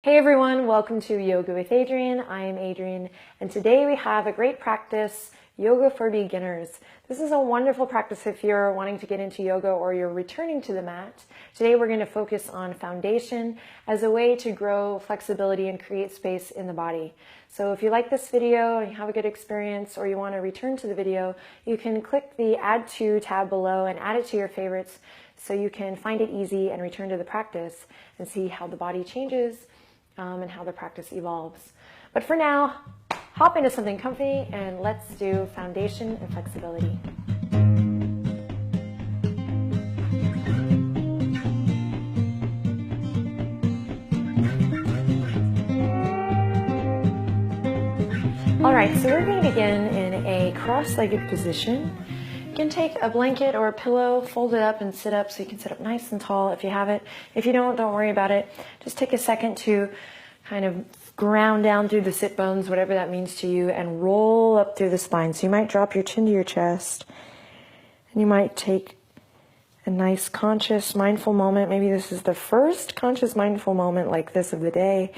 Hey everyone, welcome to Yoga with Adriene. I am Adriene, and today we have a great practice, Yoga for Beginners. This is a wonderful practice if you're wanting to get into yoga or you're returning to the mat. Today we're going to focus on foundation as a way to grow flexibility and create space in the body. So if you like this video and you have a good experience or you want to return to the video, you can click the Add To tab below and add it to your favorites so you can find it easy and return to the practice and see how the body changes and how the practice evolves. But for now, hop into something comfy and let's do foundation and flexibility. All right, so we're going to begin in a cross-legged position. You can take a blanket or a pillow, fold it up and sit up so you can sit up nice and tall if you have it. If you don't worry about it. Just take a second to kind of ground down through the sit bones, whatever that means to you, and roll up through the spine. So you might drop your chin to your chest, and you might take a nice conscious, mindful moment. Maybe this is the first conscious, mindful moment like this of the day,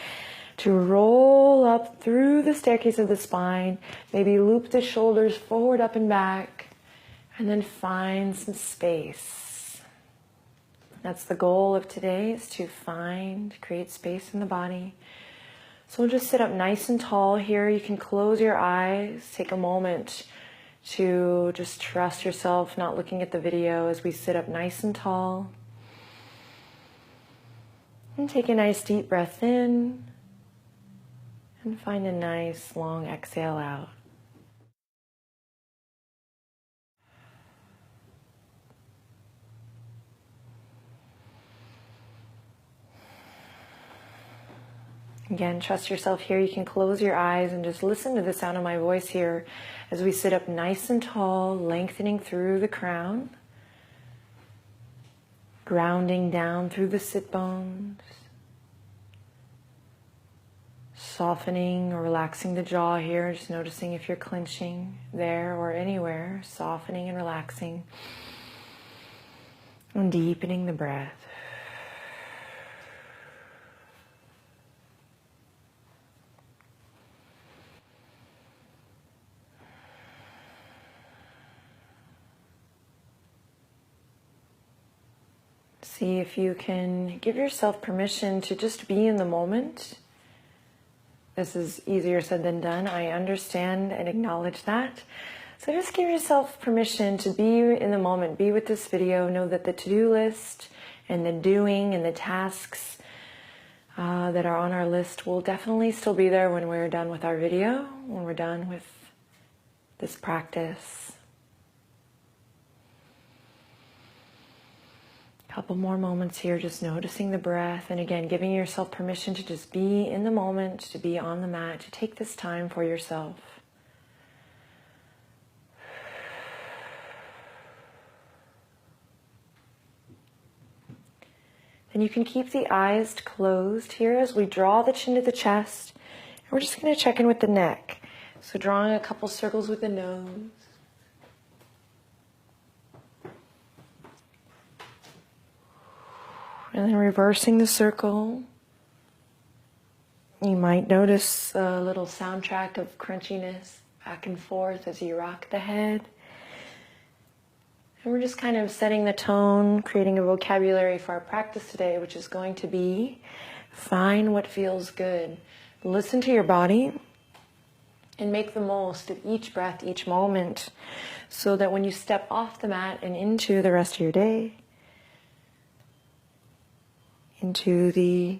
to roll up through the staircase of the spine. Maybe loop the shoulders forward, up and back, and then find some space. That's the goal of today, is to create space in the body. So we'll just sit up nice and tall here. You can close your eyes, take a moment to just trust yourself, not looking at the video as we sit up nice and tall. And take a nice deep breath in and find a nice long exhale out. Again, trust yourself here. You can close your eyes and just listen to the sound of my voice here as we sit up nice and tall, lengthening through the crown, grounding down through the sit bones, softening or relaxing the jaw here, just noticing if you're clenching there or anywhere, softening and relaxing, and deepening the breath. See if you can give yourself permission to just be in the moment. This is easier said than done. I understand and acknowledge that. So just give yourself permission to be in the moment, be with this video. Know that the to-do list and the doing and the tasks that are on our list will definitely still be there when we're done with our video, when we're done with this practice. Couple more moments here, just noticing the breath, and again, giving yourself permission to just be in the moment, to be on the mat, to take this time for yourself. Then you can keep the eyes closed here as we draw the chin to the chest, and we're just going to check in with the neck. So drawing a couple circles with the nose. And then reversing the circle. You might notice a little soundtrack of crunchiness back and forth as you rock the head. And we're just kind of setting the tone, creating a vocabulary for our practice today, which is going to be find what feels good. Listen to your body and make the most of each breath, each moment, so that when you step off the mat and into the rest of your day, into the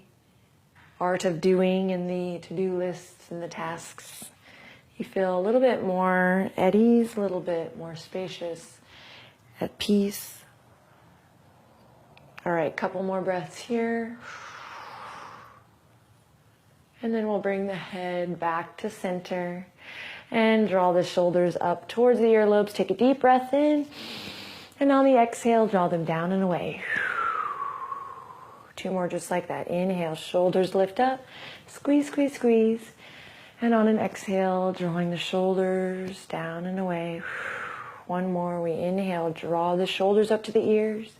art of doing and the to-do lists and the tasks, you feel a little bit more at ease, a little bit more spacious, at peace. All right, couple more breaths here. And then we'll bring the head back to center and draw the shoulders up towards the earlobes. Take a deep breath in, and on the exhale, draw them down and away. Two more just like that. Inhale, shoulders lift up, squeeze, squeeze, squeeze. And on an exhale, drawing the shoulders down and away. One more, we inhale, draw the shoulders up to the ears.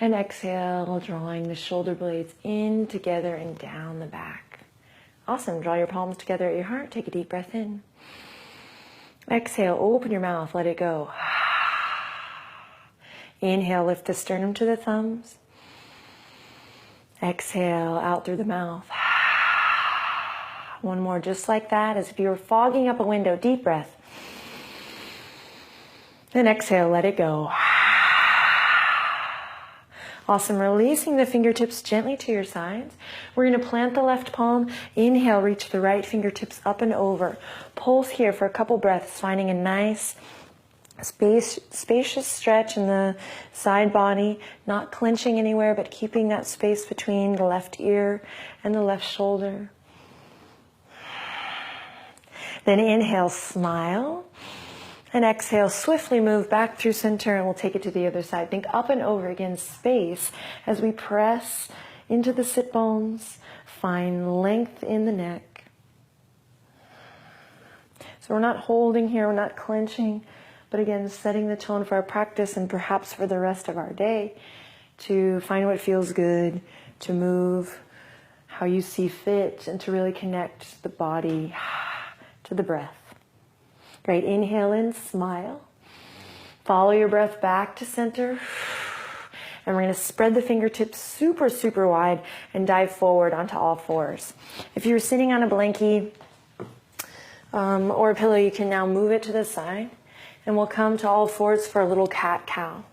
And exhale, drawing the shoulder blades in together and down the back. Awesome. Draw your palms together at your heart. Take a deep breath in. Exhale, open your mouth, let it go. Inhale, lift the sternum to the thumbs. Exhale, out through the mouth. One more, just like that, as if you were fogging up a window. Deep breath. Then exhale, let it go. Awesome. Releasing the fingertips gently to your sides. We're going to plant the left palm. Inhale, reach the right fingertips up and over. Pulse here for a couple breaths, finding a nice spacious stretch in the side body, not clenching anywhere, but keeping that space between the left ear and the left shoulder. Then inhale, smile. And exhale, swiftly move back through center, and we'll take it to the other side. Think up and over again, space as we press into the sit bones. Find length in the neck. So we're not holding here, we're not clenching, but again, setting the tone for our practice and perhaps for the rest of our day to find what feels good, to move how you see fit, and to really connect the body to the breath. Great. Inhale in, smile. Follow your breath back to center. And we're going to spread the fingertips super, super wide and dive forward onto all fours. If you were sitting on a blankie or a pillow, you can now move it to the side. And we'll come to all fours for a little cat-cow.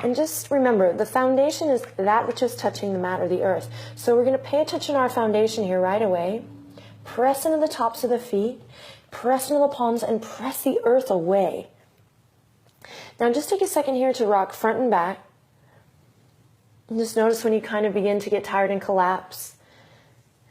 And just remember, the foundation is that which is touching the mat or the earth. So we're going to pay attention to our foundation here right away. Press into the tops of the feet. Press into the palms and press the earth away. Now just take a second here to rock front and back. And just notice when you kind of begin to get tired and collapse.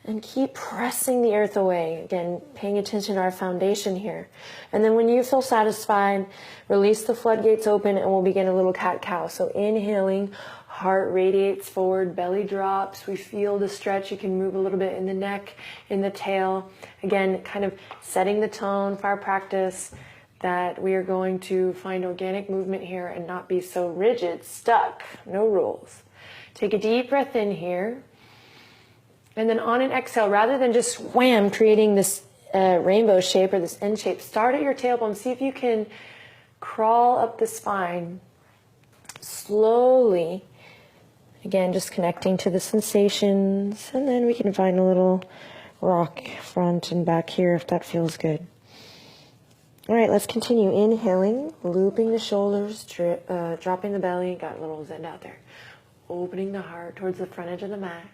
And keep pressing the earth away. Again, paying attention to our foundation here. And then when you feel satisfied, release the floodgates open and we'll begin a little cat-cow. So inhaling, heart radiates forward, belly drops. We feel the stretch. You can move a little bit in the neck, in the tail. Again, kind of setting the tone for our practice that we are going to find organic movement here and not be so rigid, stuck, no rules. Take a deep breath in here. And then on an exhale, rather than just wham, creating this rainbow shape or this N shape, start at your tailbone. See if you can crawl up the spine slowly. Again, just connecting to the sensations. And then we can find a little rock front and back here if that feels good. All right, let's continue. Inhaling, looping the shoulders, dropping the belly. Got a little zen out there. Opening the heart towards the front edge of the mat.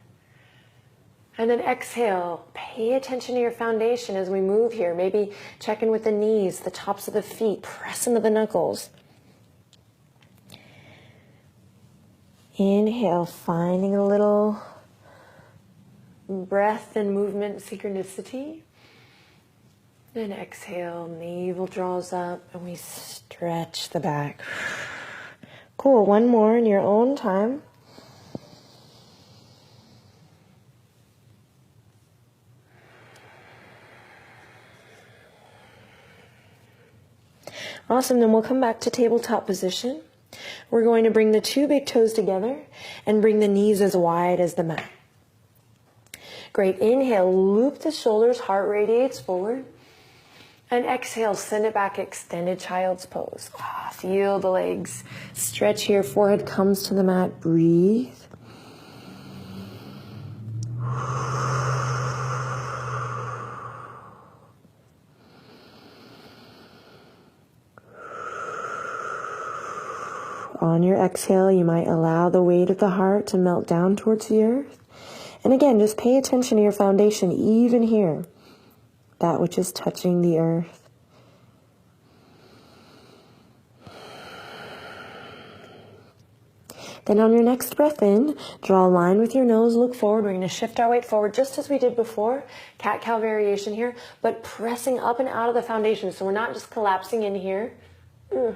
And then exhale, pay attention to your foundation as we move here. Maybe check in with the knees, the tops of the feet, press into the knuckles. Inhale, finding a little breath and movement synchronicity. Then exhale, navel draws up and we stretch the back. Cool, one more in your own time. Awesome, then we'll come back to tabletop position. We're going to bring the two big toes together and bring the knees as wide as the mat. Great, inhale, loop the shoulders, heart radiates forward. And exhale, send it back, extended child's pose. Feel the legs stretch here, forehead comes to the mat, breathe. On your exhale, you might allow the weight of the heart to melt down towards the earth. And again, just pay attention to your foundation, even here, that which is touching the earth. Then on your next breath in, draw a line with your nose, look forward. We're going to shift our weight forward just as we did before. Cat-cow variation here, but pressing up and out of the foundation. So we're not just collapsing in here, but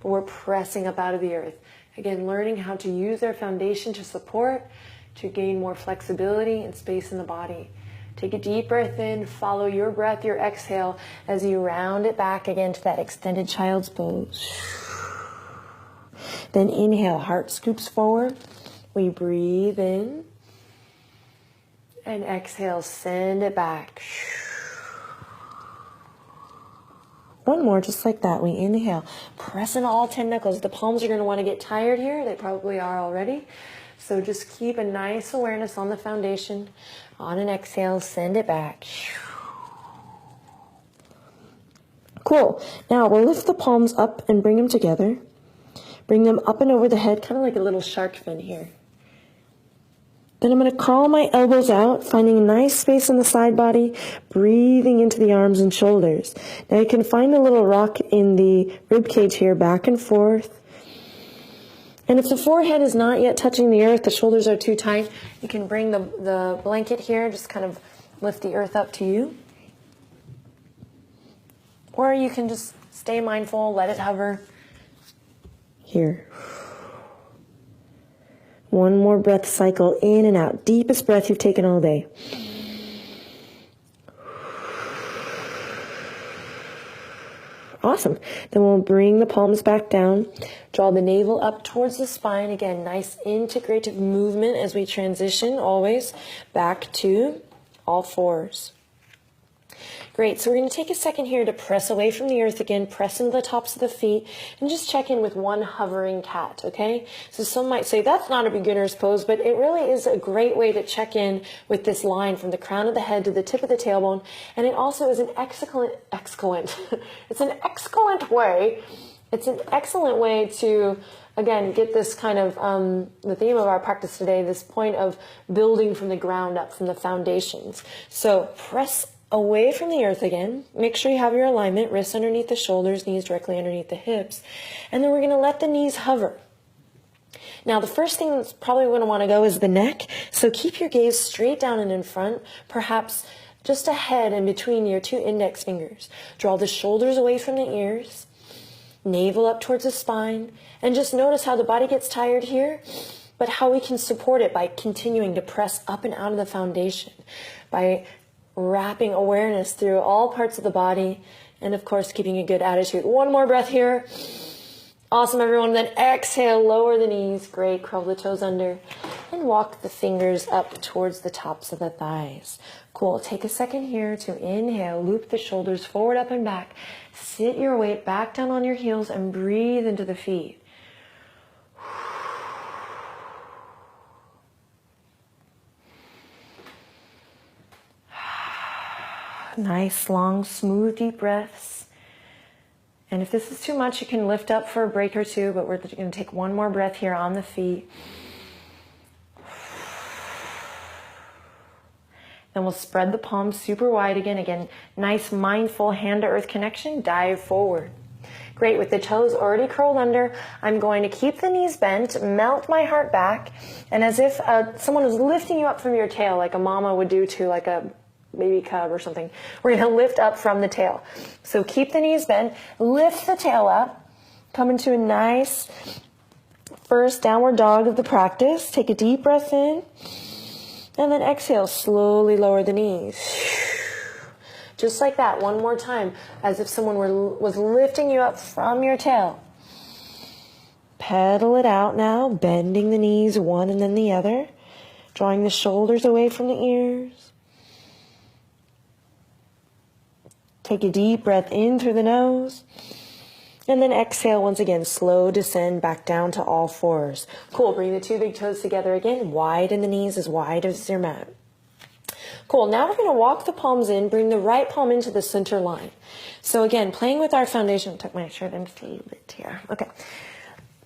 we're pressing up out of the earth. Again, learning how to use our foundation to support, to gain more flexibility and space in the body. Take a deep breath in, follow your breath, your exhale, as you round it back again to that extended child's pose. Then inhale, heart scoops forward. We breathe in. And exhale, send it back. One more, just like that. We inhale, press in all 10 knuckles. The palms are going to want to get tired here. They probably are already. So just keep a nice awareness on the foundation. On an exhale, send it back. Cool. Now we'll lift the palms up and bring them together. Bring them up and over the head, kind of like a little shark fin here. Then I'm going to crawl my elbows out, finding a nice space in the side body, breathing into the arms and shoulders. Now you can find a little rock in the rib cage here, back and forth. And if the forehead is not yet touching the earth, the shoulders are too tight, you can bring the blanket here, just kind of lift the earth up to you. Or you can just stay mindful, let it hover here. One more breath cycle in and out. Deepest breath you've taken all day. Awesome. Then we'll bring the palms back down. Draw the navel up towards the spine. Again, nice integrative movement as we transition always back to all fours. Great, so we're going to take a second here to press away from the earth again, press into the tops of the feet, and just check in with one hovering cat, okay? So some might say that's not a beginner's pose, but it really is a great way to check in with this line from the crown of the head to the tip of the tailbone, and it also is an excellent way to, again, get this kind of, the theme of our practice today, this point of building from the ground up, from the foundations. So press away from the earth again. Make sure you have your alignment, wrists underneath the shoulders, knees directly underneath the hips. And then we're going to let the knees hover. Now, the first thing that's probably going to want to go is the neck. So keep your gaze straight down and in front, perhaps just ahead and between your two index fingers. Draw the shoulders away from the ears, navel up towards the spine, and just notice how the body gets tired here, but how we can support it by continuing to press up and out of the foundation, by wrapping awareness through all parts of the body, and of course keeping a good attitude. One more breath here. Awesome, everyone. Then exhale, lower the knees. Great, curl the toes under and walk the fingers up towards the tops of the thighs. Cool, take a second here to inhale, loop the shoulders forward, up and back. Sit your weight back down on your heels and breathe into the feet. Nice, long, smooth, deep breaths. And if this is too much, you can lift up for a break or two, but we're going to take one more breath here on the feet. Then we'll spread the palms super wide again. Again, nice, mindful hand-to-earth connection. Dive forward. Great, with the toes already curled under, I'm going to keep the knees bent, melt my heart back, and as if someone was lifting you up from your tail, like a mama would do to like a baby cub or something. We're going to lift up from the tail. So keep the knees bent, lift the tail up, come into a nice first downward dog of the practice. Take a deep breath in, and then exhale, slowly lower the knees. Just like that, one more time, as if someone was lifting you up from your tail. Pedal it out now, bending the knees one and then the other, drawing the shoulders away from the ears. Take a deep breath in through the nose. And then exhale once again, slow descend back down to all fours. Cool, bring the two big toes together again, widen the knees as wide as your mat. Cool, now we're going to walk the palms in, bring the right palm into the center line. So again, playing with our foundation, tuck my shirt in just a little bit here. Okay.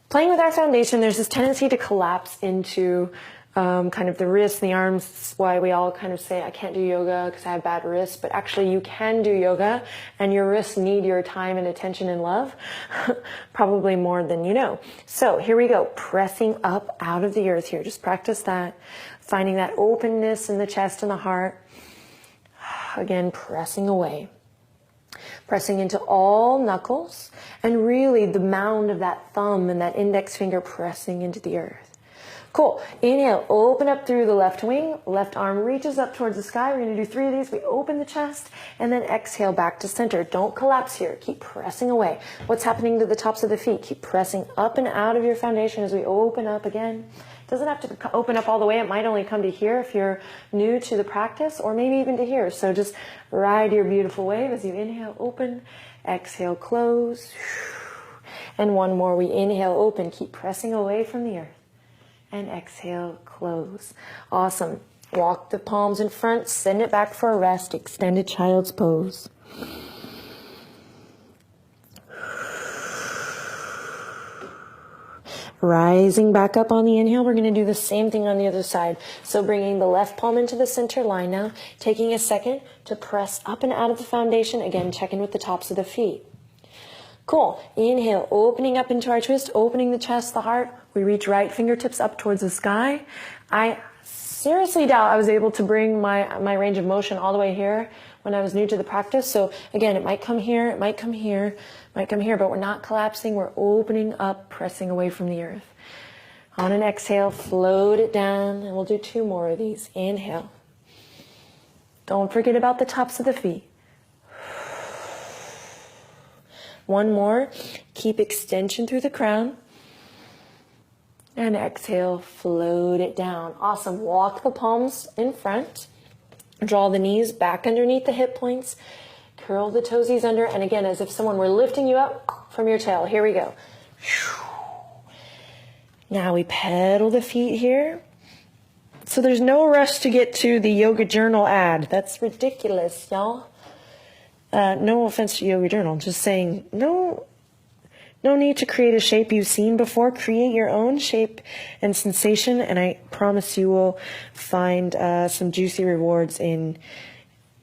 Playing with our foundation, there's this tendency to collapse into kind of the wrists and the arms. That's why we all kind of say, I can't do yoga because I have bad wrists, but actually you can do yoga and your wrists need your time and attention and love, probably more than you know. So here we go, pressing up out of the earth here. Just practice that, finding that openness in the chest and the heart. Again, pressing away. Pressing into all knuckles and really the mound of that thumb and that index finger pressing into the earth. Cool. Inhale, open up through the left wing. Left arm reaches up towards the sky. We're going to do 3 of these. We open the chest and then exhale back to center. Don't collapse here. Keep pressing away. What's happening to the tops of the feet? Keep pressing up and out of your foundation as we open up again. It doesn't have to open up all the way. It might only come to here if you're new to the practice, or maybe even to here. So just ride your beautiful wave as you inhale, open, exhale, close. And one more. We inhale, open. Keep pressing away from the earth. And exhale, close. Awesome. Walk the palms in front, send it back for a rest, extended child's pose. Rising back up on the inhale, we're going to do the same thing on the other side. So bringing the left palm into the center line now, taking a second to press up and out of the foundation. Again, check in with the tops of the feet. Cool. Inhale, opening up into our twist, opening the chest, the heart. We reach right fingertips up towards the sky. I seriously doubt I was able to bring my range of motion all the way here when I was new to the practice. So again, it might come here, it might come here, it might come here, but we're not collapsing. We're opening up, pressing away from the earth. On an exhale, float it down, and we'll do 2 more of these. Inhale. Don't forget about the tops of the feet. 1 more. Keep extension through the crown. And exhale, float it down. Awesome. Walk the palms in front. Draw the knees back underneath the hip points. Curl the toesies under. And again, as if someone were lifting you up from your tail. Here we go. Now we pedal the feet here. So there's no rush to get to the yoga journal ad. That's ridiculous, y'all. No offense to Yoga Journal, just saying no need to create a shape you've seen before. Create your own shape and sensation, and I promise you will find some juicy rewards in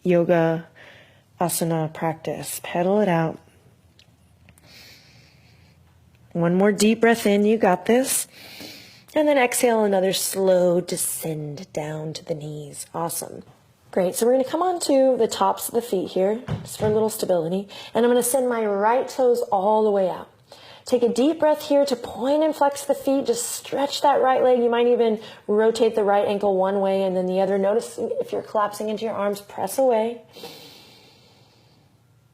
yoga asana practice. Pedal it out. 1 more deep breath in, you got this. And then exhale, another slow descend down to the knees. Awesome. Great, so we're going to come on to the tops of the feet here, just for a little stability. And I'm going to send my right toes all the way out. Take a deep breath here to point and flex the feet. Just stretch that right leg. You might even rotate the right ankle one way and then the other. Notice if you're collapsing into your arms, press away.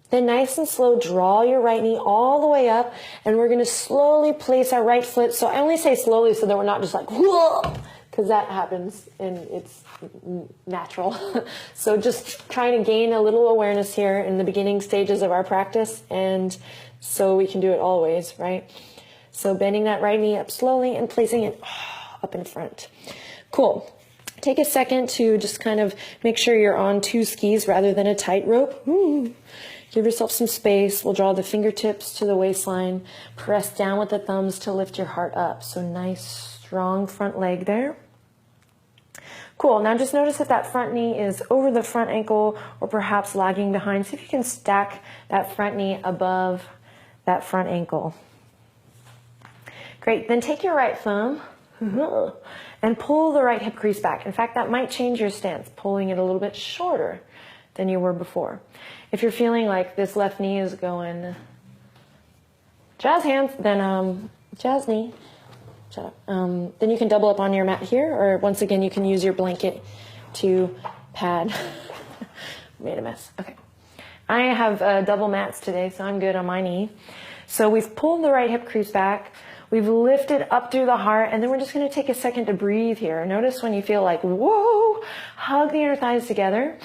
Then nice and slow, draw your right knee all the way up. And we're going to slowly place our right foot. So I only say slowly so that we're not just like, whoa, because that happens and it's natural. So just trying to gain a little awareness here in the beginning stages of our practice, and so we can do it always, right? So bending that right knee up slowly and placing it up in front. Cool. Take a second to just kind of make sure you're on 2 skis rather than a tightrope. Give yourself some space. We'll draw the fingertips to the waistline. Press down with the thumbs to lift your heart up. So nice, strong front leg there. Cool. Now just notice if that front knee is over the front ankle or perhaps lagging behind. See if you can stack that front knee above that front ankle. Great. Then take your right thumb and pull the right hip crease back. In fact, that might change your stance, pulling it a little bit shorter than you were before. If you're feeling like this left knee is going jazz hands, then jazz knee. Shut up. Then you can double up on your mat here, or once again, you can use your blanket to pad. Made a mess. Okay. I have double mats today, so I'm good on my knee. So we've pulled the right hip crease back. We've lifted up through the heart, and then we're just going to take a second to breathe here. Notice when you feel like, whoa, hug the inner thighs together.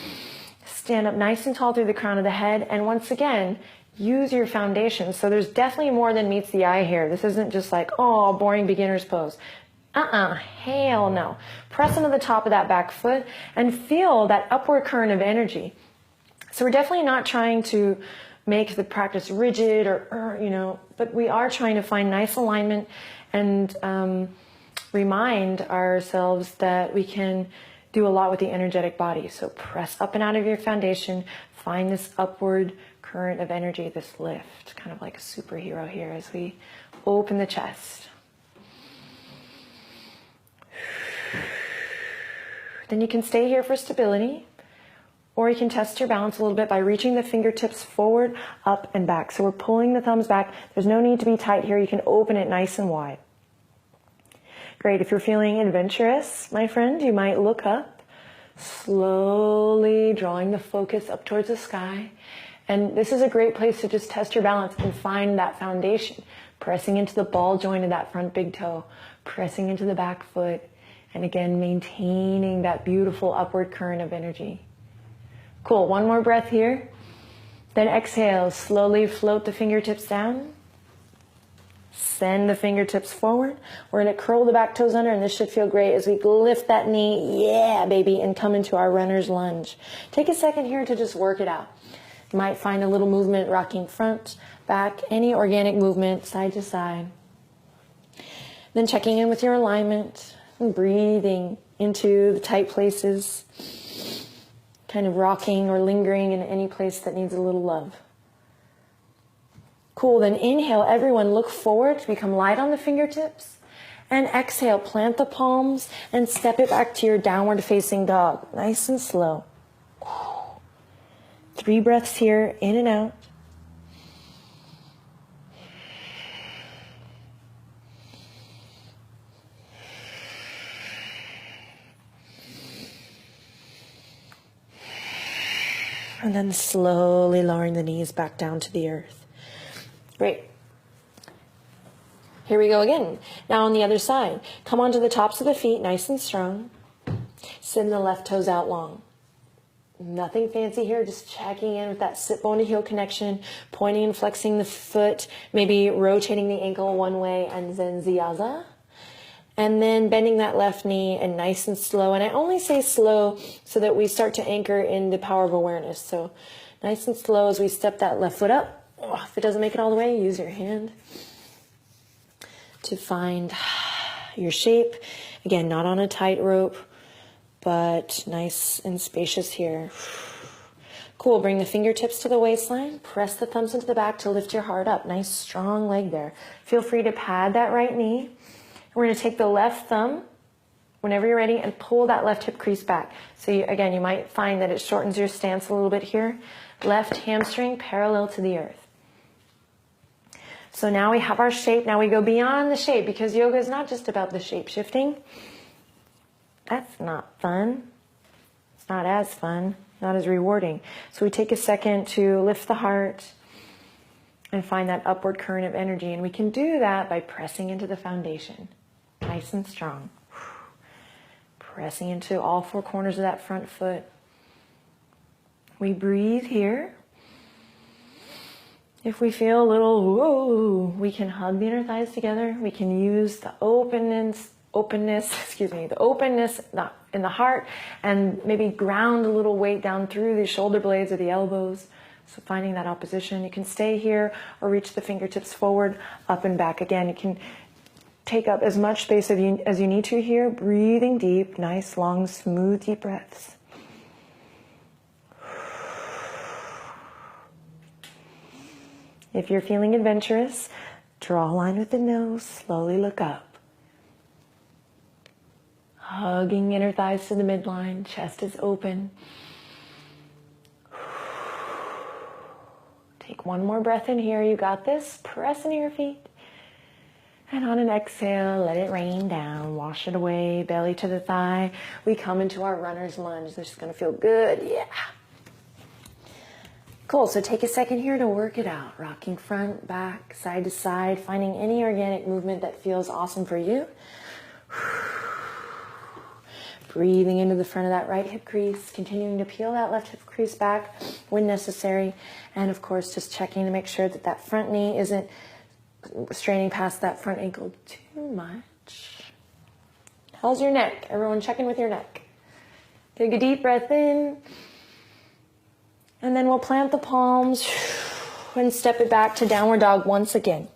Stand up nice and tall through the crown of the head, and once again, use your foundation. So there's definitely more than meets the eye here. This isn't just like, oh, boring beginner's pose. Hell no. Press into the top of that back foot and feel that upward current of energy. So we're definitely not trying to make the practice rigid or but we are trying to find nice alignment and remind ourselves that we can do a lot with the energetic body. So press up and out of your foundation. Find this upward current of energy, this lift, kind of like a superhero here as we open the chest. Then you can stay here for stability, or you can test your balance a little bit by reaching the fingertips forward, up, and back. So we're pulling the thumbs back. There's no need to be tight here. You can open it nice and wide. Great. If you're feeling adventurous, my friend, you might look up, slowly drawing the focus up towards the sky. And this is a great place to just test your balance and find that foundation. Pressing into the ball joint of that front big toe, pressing into the back foot, and again, maintaining that beautiful upward current of energy. Cool. One more breath here. Then exhale, slowly float the fingertips down. Send the fingertips forward. We're going to curl the back toes under, and this should feel great as we lift that knee, yeah, baby, and come into our runner's lunge. Take a second here to just work it out. You might find a little movement rocking front, back, any organic movement, side to side. Then checking in with your alignment and breathing into the tight places, kind of rocking or lingering in any place that needs a little love. Cool, then inhale, everyone look forward to become light on the fingertips. And exhale, plant the palms and step it back to your downward facing dog. Nice and slow. 3 breaths here, in and out. And then slowly lowering the knees back down to the earth. Great. Here we go again. Now on the other side. Come onto the tops of the feet, nice and strong. Send the left toes out long. Nothing fancy here, just checking in with that sit bone to heel connection, pointing and flexing the foot, maybe rotating the ankle one way and Zenziaza. And then bending that left knee and nice and slow. And I only say slow so that we start to anchor in the power of awareness. So nice and slow as we step that left foot up. If it doesn't make it all the way, use your hand to find your shape. Again, not on a tight rope, but nice and spacious here. Cool, bring the fingertips to the waistline. Press the thumbs into the back to lift your heart up. Nice strong leg there. Feel free to pad that right knee. We're going to take the left thumb whenever you're ready and pull that left hip crease back. So again, you might find that it shortens your stance a little bit here. Left hamstring parallel to the earth. So now we have our shape. Now we go beyond the shape because yoga is not just about the shape shifting. That's not fun. It's not as fun, not as rewarding. So we take a second to lift the heart and find that upward current of energy. And we can do that by pressing into the foundation. Nice and strong. Pressing into all 4 corners of that front foot. We breathe here. If we feel a little whoa, we can hug the inner thighs together. We can use the openness in the heart and maybe ground a little weight down through the shoulder blades or the elbows. So finding that opposition. You can stay here or reach the fingertips forward, up and back. Again, you can take up as much space as you need to here. Breathing deep, nice, long, smooth, deep breaths. If you're feeling adventurous, draw a line with the nose, slowly look up. Hugging inner thighs to the midline, chest is open. Take one more breath in here, you got this. Press into your feet. And on an exhale, let it rain down, wash it away, belly to the thigh. We come into our runner's lunge. This is gonna feel good, yeah. Cool, so take a second here to work it out. Rocking front, back, side to side, finding any organic movement that feels awesome for you. Breathing into the front of that right hip crease, continuing to peel that left hip crease back when necessary. And of course, just checking to make sure that that front knee isn't straining past that front ankle too much. How's your neck? Everyone check in with your neck. Take a deep breath in. And then we'll plant the palms and step it back to downward dog once again.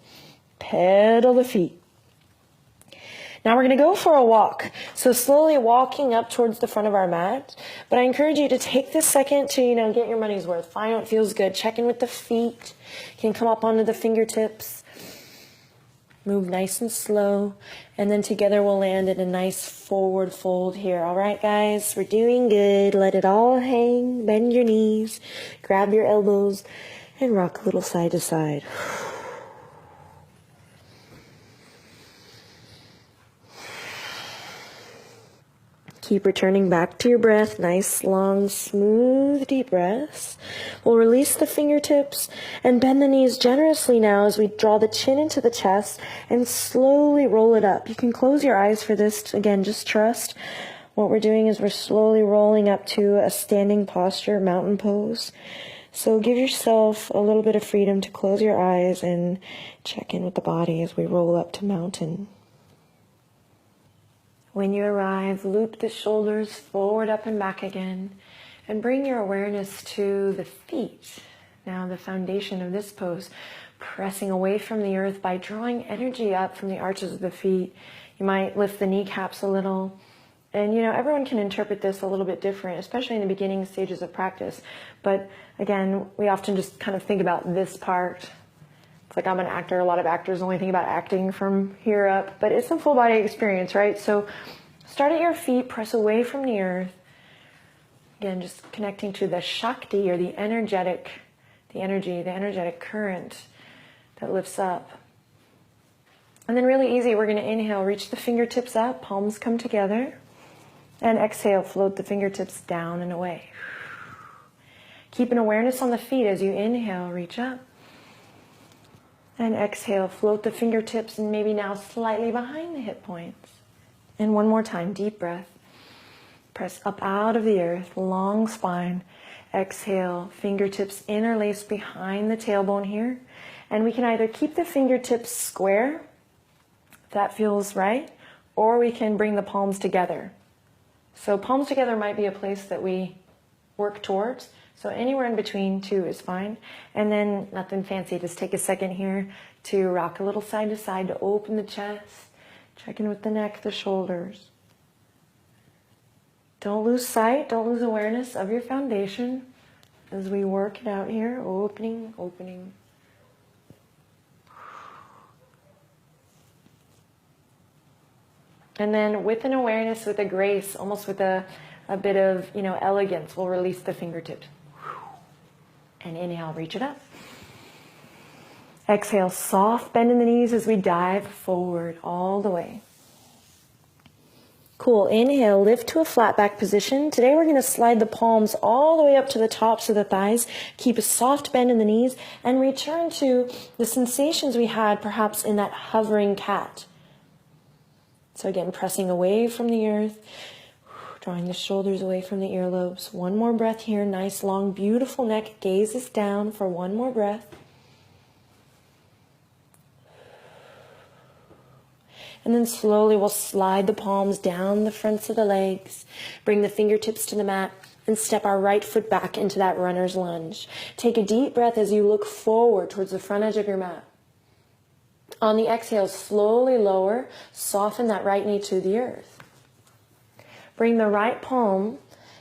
Pedal the feet. Now we're going to go for a walk. So slowly walking up towards the front of our mat. But I encourage you to take this second to, get your money's worth. Find what feels good. Check in with the feet. You can come up onto the fingertips. Move nice and slow. And then together we'll land in a nice forward fold here. All right, guys, we're doing good. Let it all hang. Bend your knees. Grab your elbows and rock a little side to side. Keep returning back to your breath. Nice, long, smooth, deep breaths. We'll release the fingertips and bend the knees generously now as we draw the chin into the chest and slowly roll it up. You can close your eyes for this. Again, just trust. What we're doing is we're slowly rolling up to a standing posture, mountain pose. So give yourself a little bit of freedom to close your eyes and check in with the body as we roll up to mountain. When you arrive, loop the shoulders forward, up, and back again, and bring your awareness to the feet. Now the foundation of this pose, pressing away from the earth by drawing energy up from the arches of the feet. You might lift the kneecaps a little. And everyone can interpret this a little bit different, especially in the beginning stages of practice. But again, we often just kind of think about this part. It's like I'm an actor. A lot of actors only think about acting from here up, but it's a full body experience, right? So start at your feet, press away from the earth. Again, just connecting to the Shakti, or the energy, the energetic current that lifts up. And then really easy, we're going to inhale, reach the fingertips up, palms come together. And exhale, float the fingertips down and away. Keep an awareness on the feet as you inhale, reach up. And exhale, float the fingertips and maybe now slightly behind the hip points. And one more time, deep breath. Press up out of the earth, long spine. Exhale, fingertips interlace behind the tailbone here. And we can either keep the fingertips square, if that feels right, or we can bring the palms together. So palms together might be a place that we work towards. So anywhere in between two is fine. And then nothing fancy, just take a second here to rock a little side to side to open the chest. Check in with the neck, the shoulders. Don't lose sight, don't lose awareness of your foundation as we work it out here. Opening, opening. And then with an awareness, with a grace, almost with a bit of, elegance, we'll release the fingertips. And inhale, reach it up. Exhale, soft bend in the knees as we dive forward all the way. Cool. Inhale, lift to a flat back position. Today we're going to slide the palms all the way up to the tops of the thighs. Keep a soft bend in the knees and return to the sensations we had perhaps in that hovering cat. So again, pressing away from the earth, drawing the shoulders away from the earlobes. One more breath here. Nice, long, beautiful neck. Gazes down for one more breath. And then slowly we'll slide the palms down the fronts of the legs. Bring the fingertips to the mat and step our right foot back into that runner's lunge. Take a deep breath as you look forward towards the front edge of your mat. On the exhale, slowly lower, soften that right knee to the earth. Bring the right palm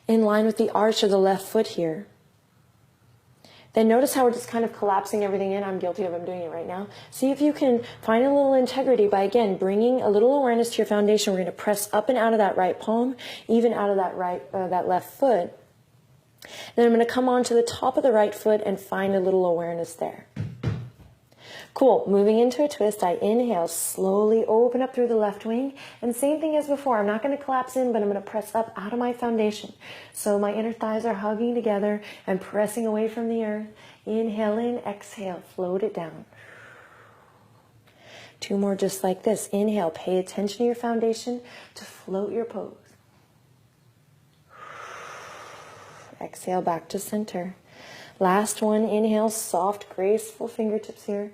in line with the arch of the left foot here. Then notice how we're just kind of collapsing everything in. I'm guilty of doing it right now. See if you can find a little integrity by, again, bringing a little awareness to your foundation. We're going to press up and out of that right palm, even out of that left foot. Then I'm going to come onto the top of the right foot and find a little awareness there. Cool. Moving into a twist, I inhale, slowly open up through the left wing. And same thing as before. I'm not going to collapse in, but I'm going to press up out of my foundation. So my inner thighs are hugging together and pressing away from the earth. Inhale in, exhale, float it down. Two more just like this. Inhale, pay attention to your foundation to float your pose. Exhale, back to center. Last one, inhale, soft, graceful fingertips here.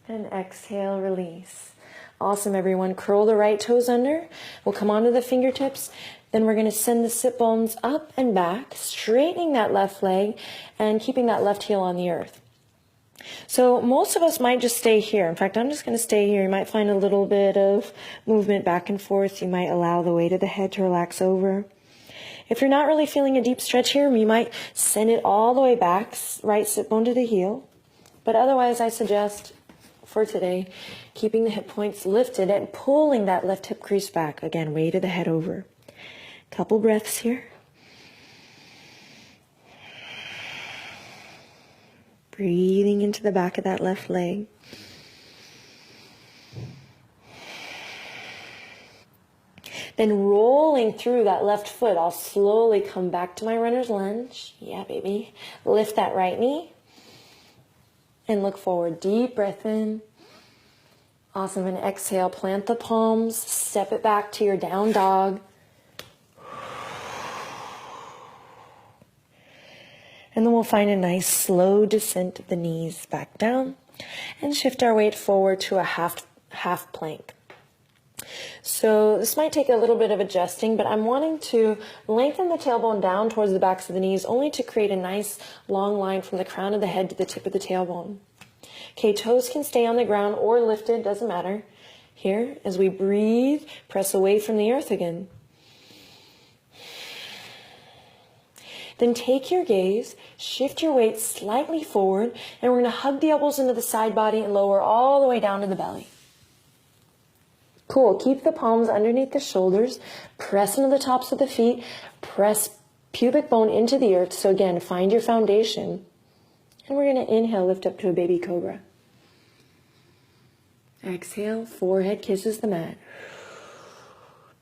And exhale, release. Awesome, everyone. Curl the right toes under. We'll come onto the fingertips. Then we're going to send the sit bones up and back, straightening that left leg and keeping that left heel on the earth. So most of us might just stay here. In fact, I'm just going to stay here. You might find a little bit of movement back and forth. You might allow the weight of the head to relax over. If you're not really feeling a deep stretch here, you might send it all the way back, right sit bone to the heel. But otherwise, I suggest for today, keeping the hip points lifted and pulling that left hip crease back. Again, weight of the head over. Couple breaths here. Breathing into the back of that left leg. Then rolling through that left foot, I'll slowly come back to my runner's lunge. Yeah, baby. Lift that right knee. And look forward. Deep breath in. Awesome. And exhale. Plant the palms. Step it back to your down dog. And then we'll find a nice slow descent of the knees back down. And shift our weight forward to a half plank. So this might take a little bit of adjusting, but I'm wanting to lengthen the tailbone down towards the backs of the knees, only to create a nice long line from the crown of the head to the tip of the tailbone. Okay, toes can stay on the ground or lifted, doesn't matter. Here, as we breathe, press away from the earth again. Then take your gaze, shift your weight slightly forward, and we're going to hug the elbows into the side body and lower all the way down to the belly. Cool. Keep the palms underneath the shoulders. Press into the tops of the feet. Press pubic bone into the earth. So again, find your foundation. And we're going to inhale, lift up to a baby cobra. Exhale, forehead kisses the mat.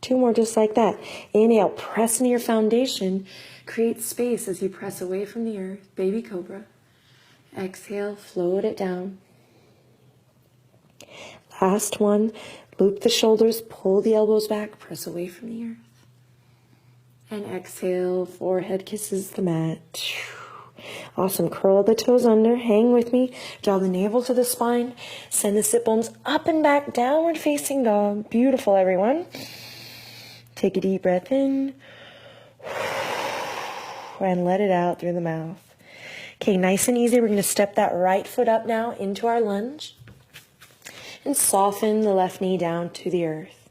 2 more just like that. Inhale, press into your foundation. Create space as you press away from the earth. Baby cobra. Exhale, float it down. Last one. Loop the shoulders, pull the elbows back, press away from the earth. And exhale, forehead kisses the mat. Awesome. Curl the toes under, hang with me, draw the navel to the spine, send the sit bones up and back, downward facing dog. Beautiful, everyone. Take a deep breath in and let it out through the mouth. Okay, nice and easy. We're going to step that right foot up now into our lunge. And soften the left knee down to the earth.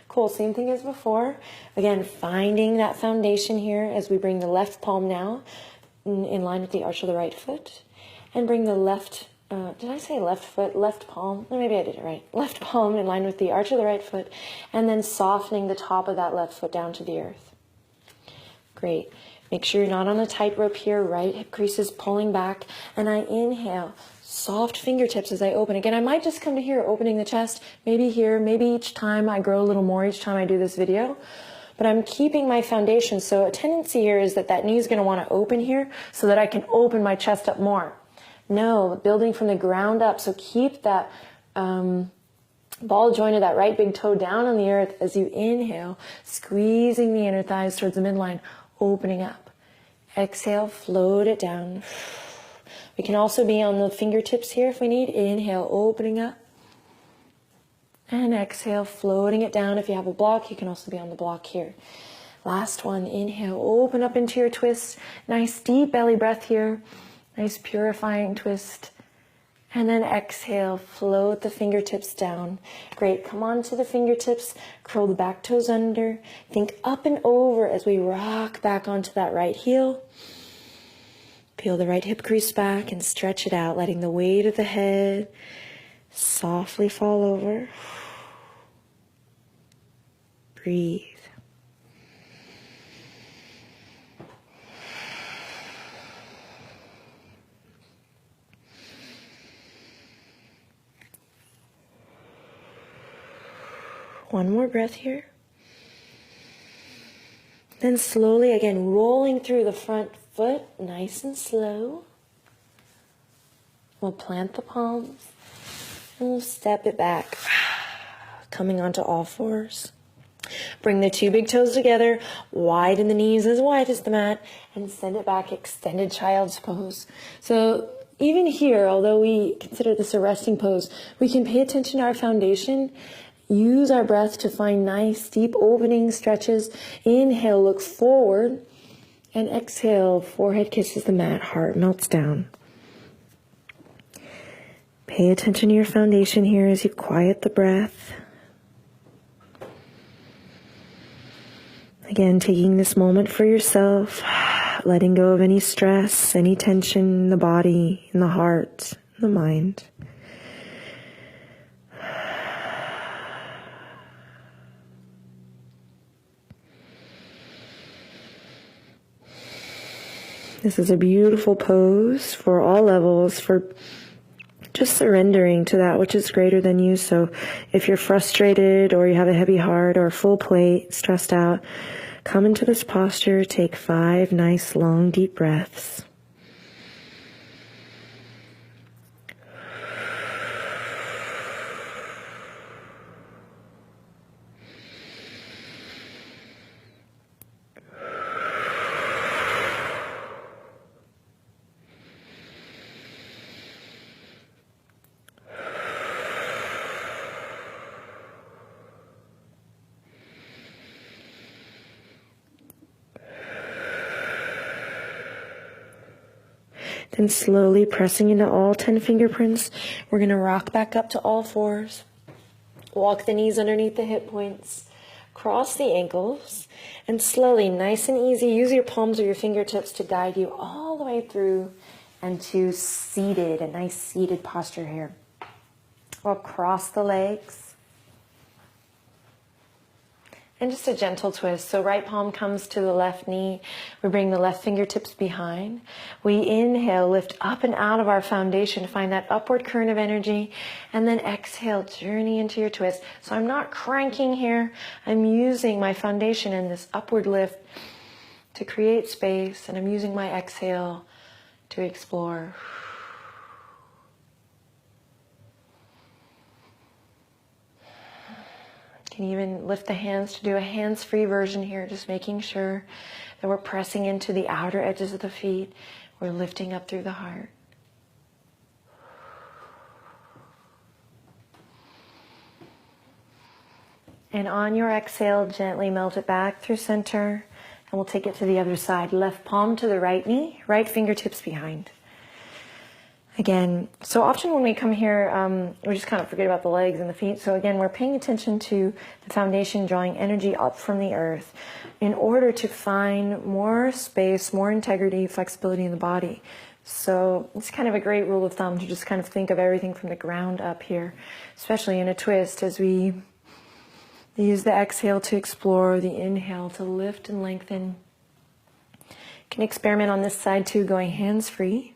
Cool, same thing as before. Again, finding that foundation here as we bring the left palm now in line with the arch of the right foot. And bring the left, did I say left foot? Left palm? Maybe I did it right. Left palm in line with the arch of the right foot. And then softening the top of that left foot down to the earth. Great. Make sure you're not on a tightrope here. Right hip crease is pulling back. And I inhale. Soft fingertips as I open. Again, I might just come to here opening the chest, maybe here, maybe each time I grow a little more each time I do this video. But I'm keeping my foundation. So a tendency here is that knee is going to want to open here so that I can open my chest up more. No, building from the ground up. So keep that ball joint of that right big toe down on the earth as you inhale, squeezing the inner thighs towards the midline, opening up. Exhale, float it down. We can also be on the fingertips here if we need. Inhale, opening up. And exhale, floating it down. If you have a block, you can also be on the block here. Last one, inhale, open up into your twist. Nice deep belly breath here. Nice purifying twist. And then exhale, float the fingertips down. Great, come on to the fingertips. Curl the back toes under. Think up and over as we rock back onto that right heel. Peel the right hip crease back and stretch it out, letting the weight of the head softly fall over. Breathe. One more breath here. Then slowly, again, rolling through the front foot, nice and slow. We'll plant the palms and we'll step it back, coming onto all fours. Bring the 2 big toes together, widen the knees as wide as the mat, and send it back, extended child's pose. So even here, although we consider this a resting pose, we can pay attention to our foundation. Use our breath to find nice, deep opening stretches. Inhale, look forward. And exhale, forehead kisses the mat, heart melts down. Pay attention to your foundation here as you quiet the breath. Again, taking this moment for yourself, letting go of any stress, any tension in the body, in the heart, in the mind. This is a beautiful pose for all levels, for just surrendering to that which is greater than you. So if you're frustrated or you have a heavy heart or a full plate, stressed out, come into this posture, take 5 nice long deep breaths. Then slowly pressing into all 10 fingerprints, we're going to rock back up to all fours. Walk the knees underneath the hip points. Cross the ankles. And slowly, nice and easy, use your palms or your fingertips to guide you all the way through and to seated, a nice seated posture here. We'll cross the legs. And just a gentle twist. So right palm comes to the left knee. We bring the left fingertips behind. We inhale, lift up and out of our foundation. Find that upward current of energy. And then exhale, journey into your twist. So I'm not cranking here. I'm using my foundation and this upward lift to create space. And I'm using my exhale to explore. You can even lift the hands to do a hands-free version here, just making sure that we're pressing into the outer edges of the feet. We're lifting up through the heart. And on your exhale, gently melt it back through center, and we'll take it to the other side. Left palm to the right knee, right fingertips behind. Again, so often when we come here, we just kind of forget about the legs and the feet. So again, we're paying attention to the foundation, drawing energy up from the earth in order to find more space, more integrity, flexibility in the body. So it's kind of a great rule of thumb to just kind of think of everything from the ground up here, especially in a twist as we use the exhale to explore, the inhale to lift and lengthen. You can experiment on this side too, going hands-free.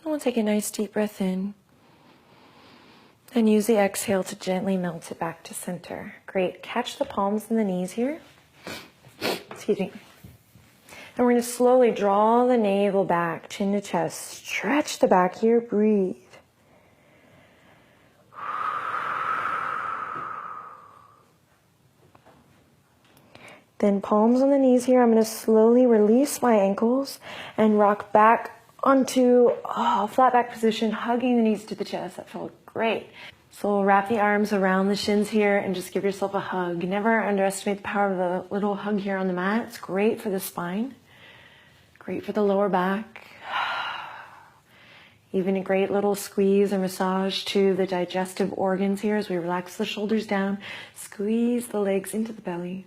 We'll take a nice deep breath in. And use the exhale to gently melt it back to center. Great. Catch the palms and the knees here. Excuse me. And we're going to slowly draw the navel back, chin to chest. Stretch the back here. Breathe. Then palms on the knees here. I'm going to slowly release my ankles and rock back onto flat back position, hugging the knees to the chest. That felt great. So we'll wrap the arms around the shins here and just give yourself a hug. Never underestimate the power of the little hug here on the mat. It's great for the spine, great for the lower back. Even a great little squeeze or massage to the digestive organs here as we relax the shoulders down, squeeze the legs into the belly.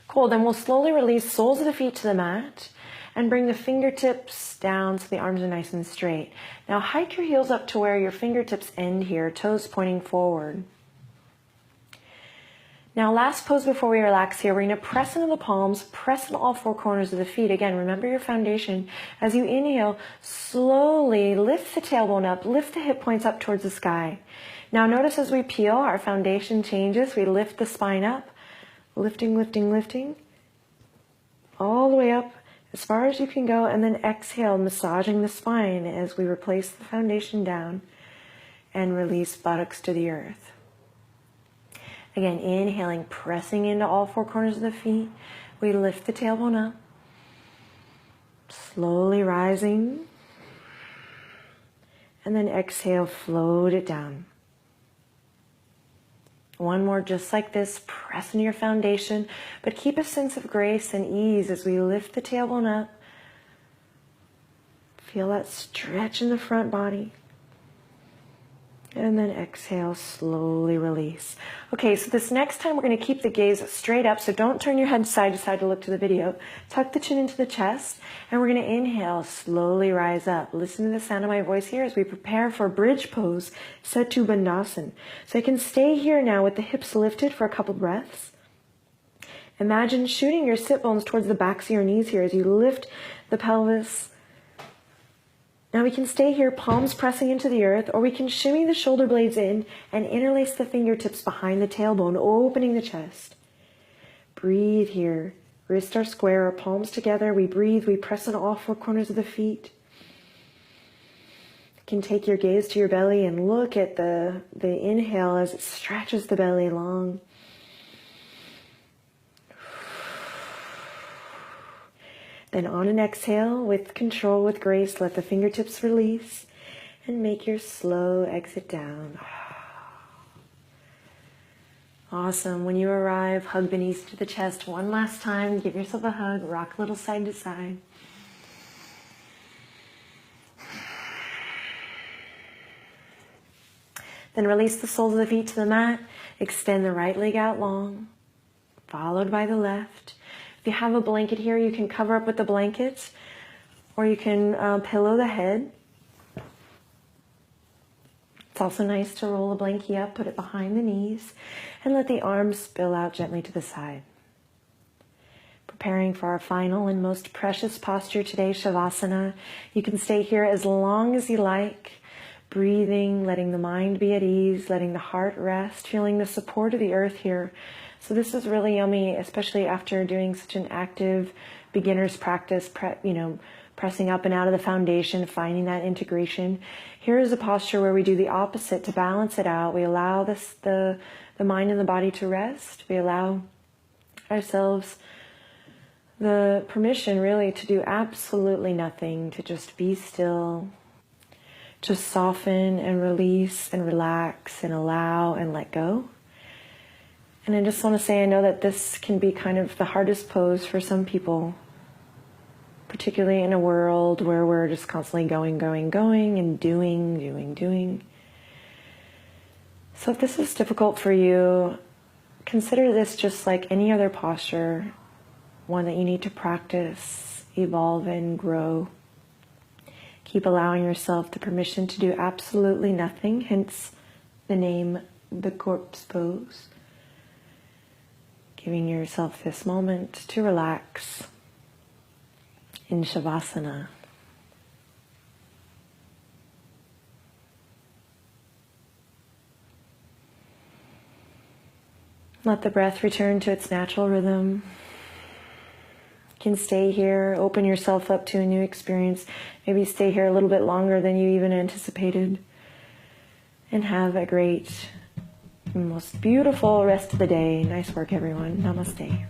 Cool, then we'll slowly release soles of the feet to the mat and bring the fingertips down so the arms are nice and straight. Now hike your heels up to where your fingertips end here, toes pointing forward. Now last pose before we relax here, we're going to press into the palms, press in all 4 corners of the feet. Again, remember your foundation. As you inhale, slowly lift the tailbone up, lift the hip points up towards the sky. Now notice as we peel, our foundation changes. We lift the spine up, lifting, lifting, lifting, all the way up as far as you can go, and then exhale, massaging the spine as we replace the foundation down and release buttocks to the earth. Again, inhaling, pressing into all 4 corners of the feet. We lift the tailbone up, slowly rising, and then exhale, float it down. One more just like this, press into your foundation, but keep a sense of grace and ease as we lift the tailbone up. Feel that stretch in the front body. And then exhale, slowly release. Okay, so this next time we're going to keep the gaze straight up, so don't turn your head side to side to look to the video. Tuck the chin into the chest, and we're going to inhale, slowly rise up. Listen to the sound of my voice here as we prepare for bridge pose, Setu Bandhasan. So you can stay here now with the hips lifted for a couple breaths. Imagine shooting your sit bones towards the backs of your knees here as you lift the pelvis. Now we can stay here, palms pressing into the earth, or we can shimmy the shoulder blades in and interlace the fingertips behind the tailbone, opening the chest. Breathe here. Wrists are square, our palms together. We breathe, we press on all four corners of the feet. You can take your gaze to your belly and look at the inhale as it stretches the belly long. Then on an exhale, with control, with grace, let the fingertips release and make your slow exit down. Awesome. When you arrive, hug the knees to the chest one last time. Give yourself a hug. Rock a little side to side. Then release the soles of the feet to the mat. Extend the right leg out long, followed by the left. If you have a blanket here, you can cover up with the blanket, or you can pillow the head. It's also nice to roll a blankie up, put it behind the knees, and let the arms spill out gently to the side. Preparing for our final and most precious posture today, Shavasana. You can stay here as long as you like, breathing, letting the mind be at ease, letting the heart rest, feeling the support of the earth here. So this is really yummy, especially after doing such an active beginner's practice, pressing up and out of the foundation, finding that integration. Here is a posture where we do the opposite to balance it out. We allow the mind and the body to rest. We allow ourselves the permission really to do absolutely nothing, to just be still, just soften and release and relax and allow and let go. And I just want to say, I know that this can be kind of the hardest pose for some people, particularly in a world where we're just constantly going, and doing. So if this is difficult for you, consider this just like any other posture, one that you need to practice, evolve and grow. Keep allowing yourself the permission to do absolutely nothing, hence the name, the corpse pose. Giving yourself this moment to relax in Shavasana. Let the breath return to its natural rhythm. You can stay here, open yourself up to a new experience. Maybe stay here a little bit longer than you even anticipated. And have a great, most beautiful rest of the day. Nice work, everyone. Namaste.